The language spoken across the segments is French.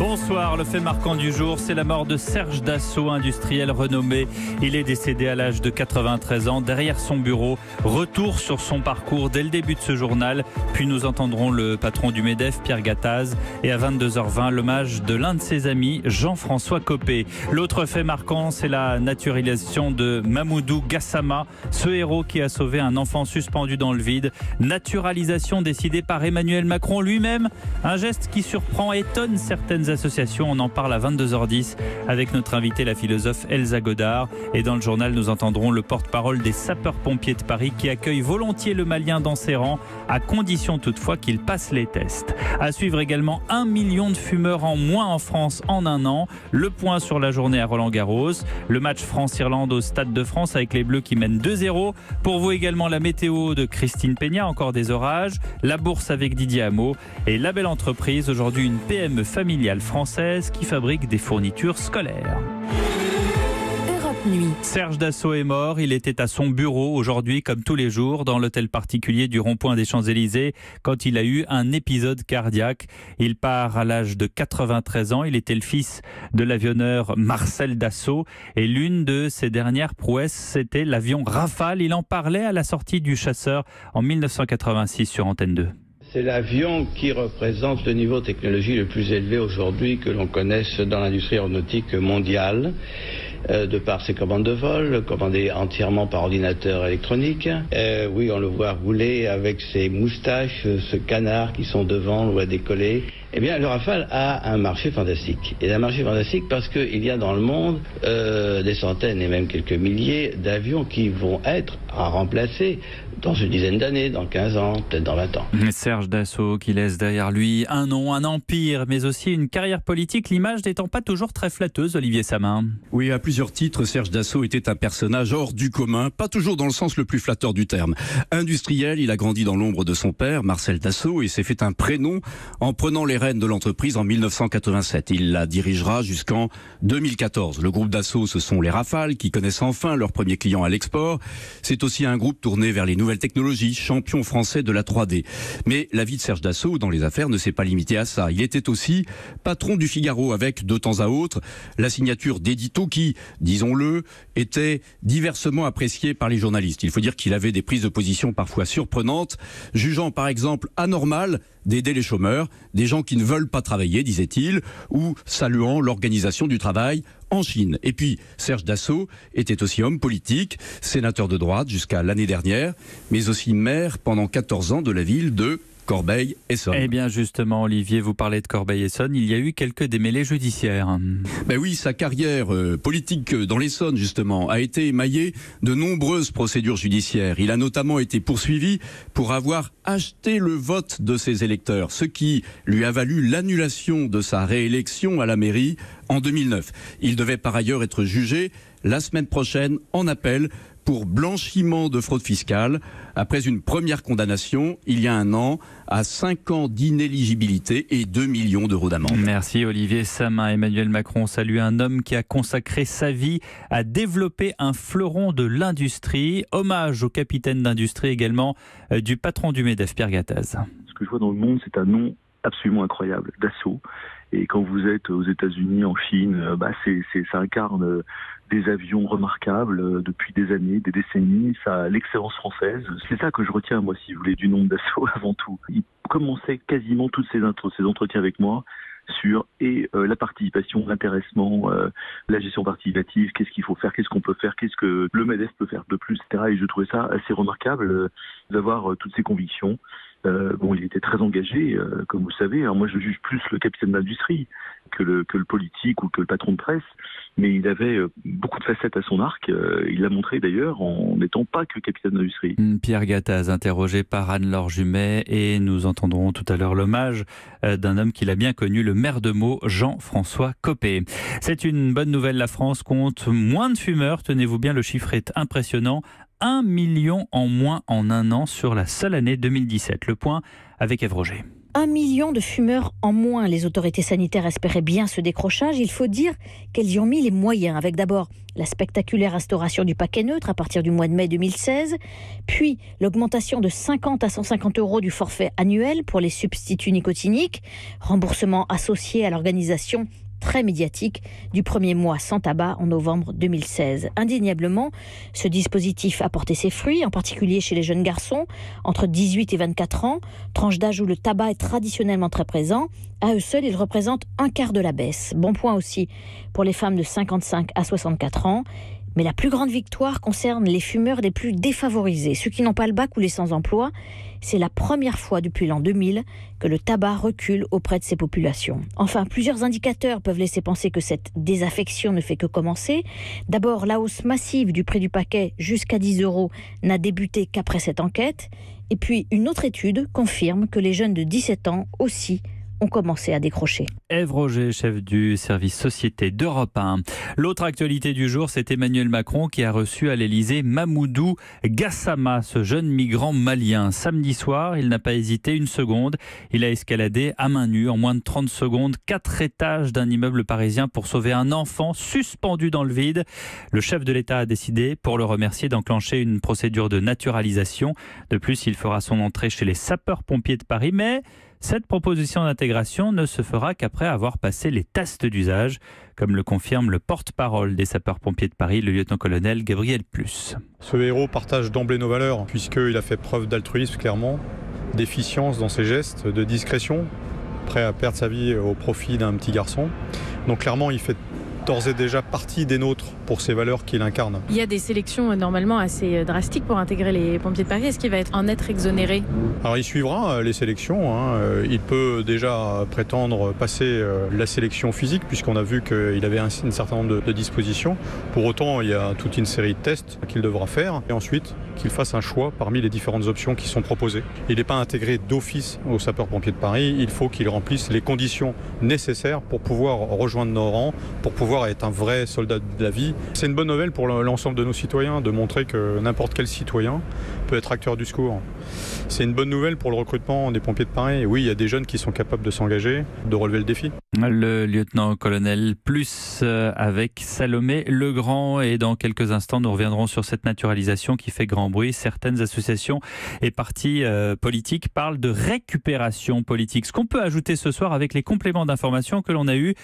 Bonsoir, le fait marquant du jour, c'est la mort de Serge Dassault, industriel renommé. Il est décédé à l'âge de 93 ans, derrière son bureau. Retour sur son parcours dès le début de ce journal. Puis nous entendrons le patron du MEDEF, Pierre Gattaz. Et à 22h20, l'hommage de l'un de ses amis, Jean-François Copé. L'autre fait marquant, c'est la naturalisation de Mamoudou Gassama, ce héros qui a sauvé un enfant suspendu dans le vide. Naturalisation décidée par Emmanuel Macron lui-même. Un geste qui surprend et étonne certaines associations. On en parle à 22h10 avec notre invitée, la philosophe Elsa Godard. Et dans le journal, nous entendrons le porte-parole des sapeurs-pompiers de Paris qui accueille volontiers le Malien dans ses rangs, à condition toutefois qu'il passe les tests. À suivre également 1 million de fumeurs en moins en France en un an. Le point sur la journée à Roland-Garros. Le match France-Irlande au Stade de France avec les Bleus qui mènent 2-0. Pour vous également la météo de Christine Peña, encore des orages. La bourse avec Didier Hameau. Et la belle entreprise, aujourd'hui une PME familiale française qui fabrique des fournitures scolaires. Nuit. Serge Dassault est mort, il était à son bureau aujourd'hui comme tous les jours dans l'hôtel particulier du rond-point des Champs-Élysées quand il a eu un épisode cardiaque. Il part à l'âge de 93 ans, il était le fils de l'avionneur Marcel Dassault et l'une de ses dernières prouesses c'était l'avion Rafale. Il en parlait à la sortie du Chasseur en 1986 sur Antenne 2. C'est l'avion qui représente le niveau de technologie le plus élevé aujourd'hui que l'on connaisse dans l'industrie aéronautique mondiale. De par ses commandes de vol, commandées entièrement par ordinateur électronique. Oui, on le voit rouler avec ses moustaches, ce canard qui sont devant, on le voit décoller. Eh bien, le Rafale a un marché fantastique. Et un marché fantastique parce qu'il y a dans le monde des centaines et même quelques milliers d'avions qui vont être à remplacer dans une dizaine d'années, dans 15 ans, peut-être dans 20 ans. Serge Dassault qui laisse derrière lui un nom, un empire, mais aussi une carrière politique, l'image n'étant pas toujours très flatteuse, Olivier Samin. Oui, à plusieurs titres, Serge Dassault était un personnage hors du commun, pas toujours dans le sens le plus flatteur du terme. Industriel, il a grandi dans l'ombre de son père, Marcel Dassault, et s'est fait un prénom en prenant les rênes de l'entreprise en 1987. Il la dirigera jusqu'en 2014. Le groupe Dassault, ce sont les Rafales, qui connaissent enfin leur premier client à l'export. C'est aussi un groupe tourné vers les nouvelles technologies, champion français de la 3D. Mais la vie de Serge Dassault dans les affaires ne s'est pas limitée à ça. Il était aussi patron du Figaro avec, de temps à autre, la signature d'éditos qui, disons-le, était diversement appréciée par les journalistes. Il faut dire qu'il avait des prises de position parfois surprenantes, jugeant par exemple anormal d'aider les chômeurs, des gens qui ne veulent pas travailler, disait-il, ou saluant l'organisation du travail en Chine. Et puis, Serge Dassault était aussi homme politique, sénateur de droite jusqu'à l'année dernière, mais aussi maire pendant 14 ans de la ville de Corbeil-Essonnes. Eh bien justement, Olivier, vous parlez de Corbeil-Essonnes, il y a eu quelques démêlés judiciaires. Ben oui, sa carrière politique dans l'Essonne, justement, a été émaillée de nombreuses procédures judiciaires. Il a notamment été poursuivi pour avoir acheté le vote de ses électeurs, ce qui lui a valu l'annulation de sa réélection à la mairie en 2009. Il devait par ailleurs être jugé la semaine prochaine en appel pour blanchiment de fraude fiscale, après une première condamnation, il y a un an, à 5 ans d'inéligibilité et 2 millions d'euros d'amende. Merci Olivier Samin. Emmanuel Macron salue un homme qui a consacré sa vie à développer un fleuron de l'industrie. Hommage au capitaine d'industrie également du patron du MEDEF, Pierre Gattaz. Ce que je vois dans le monde, c'est un nom absolument incroyable, Dassault. Et quand vous êtes aux États-Unis, en Chine, ça incarne des avions remarquables depuis des années, des décennies, ça l'excellence française. C'est ça que je retiens, moi, si vous voulez, du nom Dassault avant tout. Il commençait quasiment tous ces entretiens avec moi sur la participation, l'intéressement, la gestion participative, qu'est-ce qu'il faut faire, qu'est-ce qu'on peut faire, qu'est-ce que le MEDEF peut faire de plus, etc. Et je trouvais ça assez remarquable d'avoir toutes ces convictions. Il était très engagé, comme vous le savez. Alors moi, je juge plus le capitaine d'industrie que le politique ou que le patron de presse, mais il avait beaucoup de facettes à son arc. Il l'a montré d'ailleurs en n'étant pas que capitaine d'industrie. Pierre Gattaz, interrogé par Anne-Laure Jumet, et nous entendrons tout à l'heure l'hommage d'un homme qu'il a bien connu, le maire de Meaux, Jean-François Copé. C'est une bonne nouvelle, la France compte moins de fumeurs. Tenez-vous bien, le chiffre est impressionnant. 1 million en moins en un an sur la seule année 2017. Le point avec Ève Roger. 1 million de fumeurs en moins. Les autorités sanitaires espéraient bien ce décrochage. Il faut dire qu'elles y ont mis les moyens, avec d'abord la spectaculaire instauration du paquet neutre à partir du mois de mai 2016, puis l'augmentation de 50 à 150 € du forfait annuel pour les substituts nicotiniques, remboursement associé à l'organisation très médiatique du premier mois sans tabac en novembre 2016. Indéniablement, ce dispositif a porté ses fruits, en particulier chez les jeunes garçons entre 18 et 24 ans, tranche d'âge où le tabac est traditionnellement très présent. À eux seuls, ils représentent un quart de la baisse. Bon point aussi pour les femmes de 55 à 64 ans. Mais la plus grande victoire concerne les fumeurs les plus défavorisés, ceux qui n'ont pas le bac ou les sans-emploi. C'est la première fois depuis l'an 2000 que le tabac recule auprès de ces populations. Enfin, plusieurs indicateurs peuvent laisser penser que cette désaffection ne fait que commencer. D'abord, la hausse massive du prix du paquet jusqu'à 10 € n'a débuté qu'après cette enquête. Et puis, une autre étude confirme que les jeunes de 17 ans aussi ont commencé à décrocher. Ève Roger, chef du service société d'Europe 1. L'autre actualité du jour, c'est Emmanuel Macron qui a reçu à l'Elysée Mamoudou Gassama, ce jeune migrant malien. Samedi soir, il n'a pas hésité une seconde. Il a escaladé à main nue en moins de 30 secondes 4 étages d'un immeuble parisien pour sauver un enfant suspendu dans le vide. Le chef de l'État a décidé, pour le remercier, d'enclencher une procédure de naturalisation. De plus, il fera son entrée chez les sapeurs-pompiers de Paris, mais cette proposition d'intégration ne se fera qu'après avoir passé les tests d'usage, comme le confirme le porte-parole des sapeurs-pompiers de Paris, le lieutenant-colonel Gabriel Plus. Ce héros partage d'emblée nos valeurs, puisqu'il a fait preuve d'altruisme clairement, d'efficience dans ses gestes, de discrétion, prêt à perdre sa vie au profit d'un petit garçon. Donc clairement, il fait d'ores et déjà partie des nôtres pour ces valeurs qu'il incarne. Il y a des sélections normalement assez drastiques pour intégrer les pompiers de Paris. Est-ce qu'il va en être exonéré ? Alors il suivra les sélections. Il peut déjà prétendre passer la sélection physique puisqu'on a vu qu'il avait un certain nombre de dispositions. Pour autant, il y a toute une série de tests qu'il devra faire et ensuite qu'il fasse un choix parmi les différentes options qui sont proposées. Il n'est pas intégré d'office aux sapeurs-pompiers de Paris. Il faut qu'il remplisse les conditions nécessaires pour pouvoir rejoindre nos rangs, pour pouvoir être un vrai soldat de la vie. C'est une bonne nouvelle pour l'ensemble de nos citoyens de montrer que n'importe quel citoyen peut être acteur du secours. C'est une bonne nouvelle pour le recrutement des pompiers de Paris. Oui, il y a des jeunes qui sont capables de s'engager, de relever le défi. Le lieutenant-colonel Plus avec Salomé Legrand. Et dans quelques instants, nous reviendrons sur cette naturalisation qui fait grand bruit. Certaines associations et partis politiques parlent de récupération politique. Ce qu'on peut ajouter ce soir avec les compléments d'information que l'on a eus,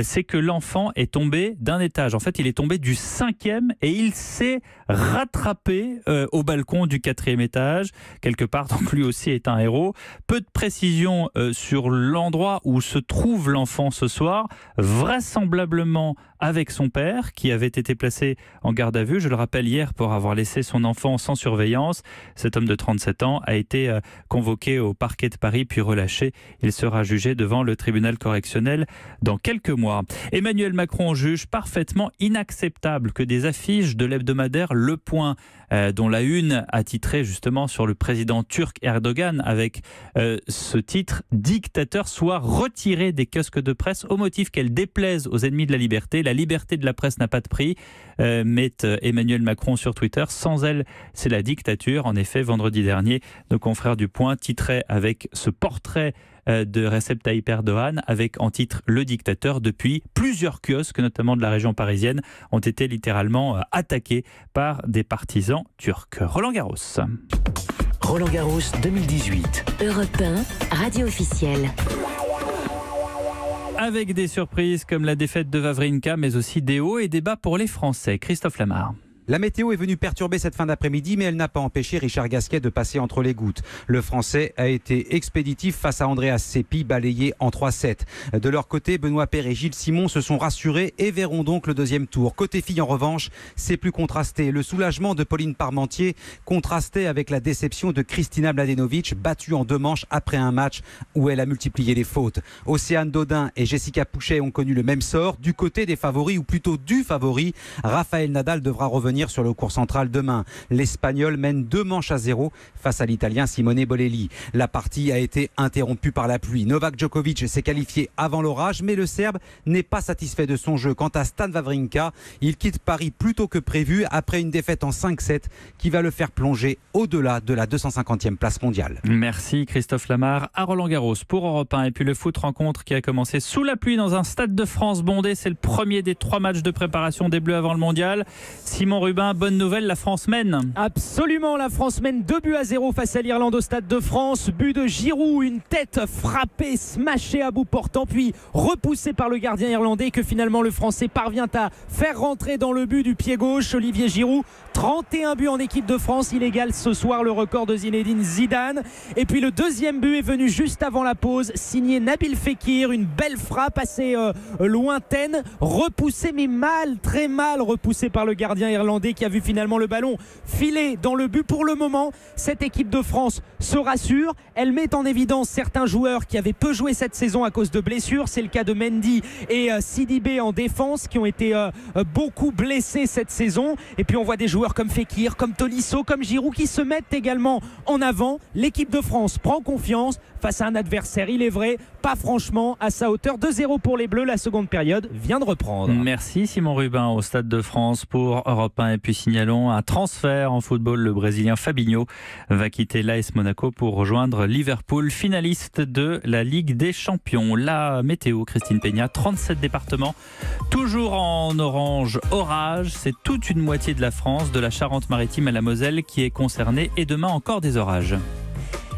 c'est que l'enfant est tombé d'un étage. En fait, il est tombé du 5e et il s'est rattrapé au balcon du 4e étage. Quelque part, donc lui aussi est un héros. Peu de précisions sur l'endroit où se trouve l'enfant ce soir. Vraisemblablement avec son père, qui avait été placé en garde à vue, je le rappelle, hier pour avoir laissé son enfant sans surveillance. Cet homme de 37 ans a été convoqué au parquet de Paris puis relâché. Il sera jugé devant le tribunal correctionnel dans quelques mois. Emmanuel Macron juge parfaitement inacceptable que des affiches de l'hebdomadaire Le Point, dont la une a titré justement sur le président turc Erdogan avec ce titre « Dictateur » soient retirées des kiosques de presse au motif qu'elles déplaisent aux ennemis de la liberté. La liberté de la presse n'a pas de prix, met Emmanuel Macron sur Twitter. Sans elle, c'est la dictature. En effet, vendredi dernier, nos confrères du Point titraient avec ce portrait de Recep Tayyip Erdogan avec en titre Le dictateur. Depuis, plusieurs kiosques, notamment de la région parisienne, ont été littéralement attaqués par des partisans turcs. Roland Garros. Roland Garros 2018. Europe 1, radio officielle. Avec des surprises comme la défaite de Wawrinka, mais aussi des hauts et des bas pour les Français. Christophe Lamar. La météo est venue perturber cette fin d'après-midi, mais elle n'a pas empêché Richard Gasquet de passer entre les gouttes. Le Français a été expéditif face à Andreas Seppi, balayé en 3-7. De leur côté, Benoît Paire et Gilles Simon se sont rassurés et verront donc le deuxième tour. Côté filles, en revanche, c'est plus contrasté. Le soulagement de Pauline Parmentier contrastait avec la déception de Kristina Mladenovic, battue en 2 manches après un match où elle a multiplié les fautes. Océane Dodin et Jessica Pouchet ont connu le même sort. Du côté des favoris, ou plutôt du favori, Raphaël Nadal devra revenir revenir sur le court central demain. L'Espagnol mène 2-0 face à l'Italien Simone Bolelli. La partie a été interrompue par la pluie. Novak Djokovic s'est qualifié avant l'orage, mais le Serbe n'est pas satisfait de son jeu. Quant à Stan Wawrinka, il quitte Paris plus tôt que prévu après une défaite en 5-7 qui va le faire plonger au-delà de la 250e place mondiale. Merci Christophe Lamar à Roland-Garros pour Europe 1. Et puis le foot rencontre qui a commencé sous la pluie dans un stade de France bondé. C'est le premier des 3 matchs de préparation des Bleus avant le mondial. Simon Rubin, bonne nouvelle, la France mène. Absolument, la France mène 2-0 face à l'Irlande au stade de France. But de Giroud, une tête frappée, smashée à bout portant, puis repoussée par le gardien irlandais que finalement le Français parvient à faire rentrer dans le but du pied gauche. Olivier Giroud, 31 buts en équipe de France, il égale ce soir le record de Zinedine Zidane. Et puis le deuxième but est venu juste avant la pause, signé Nabil Fekir, une belle frappe assez lointaine, repoussée mais mal, très mal repoussée par le gardien irlandais qui a vu finalement le ballon filer dans le but. Pour le moment, cette équipe de France se rassure, elle met en évidence certains joueurs qui avaient peu joué cette saison à cause de blessures, c'est le cas de Mendy et Sidibé en défense qui ont été beaucoup blessés cette saison. Et puis on voit des joueurs comme Fekir, comme Tolisso, comme Giroud qui se mettent également en avant. L'équipe de France prend confiance face à un adversaire, il est vrai, pas franchement à sa hauteur. 2-0 pour les Bleus, la seconde période vient de reprendre. Merci Simon Rubin au Stade de France pour Europe 1. Et puis signalons un transfert en football. Le Brésilien Fabinho va quitter l'AS Monaco pour rejoindre Liverpool, finaliste de la Ligue des Champions. La météo, Christine Peña, 37 départements, toujours en orange orage. C'est toute une moitié de la France, de la Charente-Maritime à la Moselle qui est concernée. Et demain encore des orages.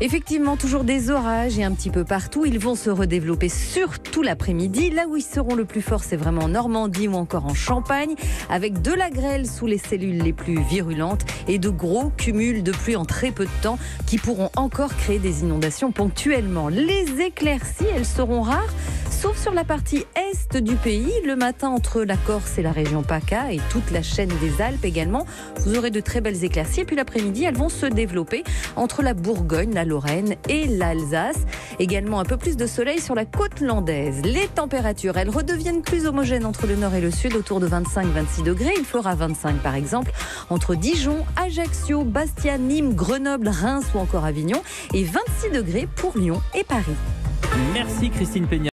Effectivement, toujours des orages et un petit peu partout. Ils vont se redévelopper surtout l'après-midi. Là où ils seront le plus forts, c'est vraiment en Normandie ou encore en Champagne, avec de la grêle sous les cellules les plus virulentes et de gros cumuls de pluie en très peu de temps qui pourront encore créer des inondations ponctuellement. Les éclaircies, elles seront rares, sauf sur la partie est du pays. Le matin, entre la Corse et la région PACA et toute la chaîne des Alpes également, vous aurez de très belles éclaircies. Et puis l'après-midi, elles vont se développer entre la Bourgogne, la Lorraine et l'Alsace. Également un peu plus de soleil sur la côte landaise. Les températures, elles redeviennent plus homogènes entre le nord et le sud, autour de 25-26 degrés. Il fera 25 par exemple entre Dijon, Ajaccio, Bastia, Nîmes, Grenoble, Reims ou encore Avignon. Et 26 degrés pour Lyon et Paris. Merci Christine Peña.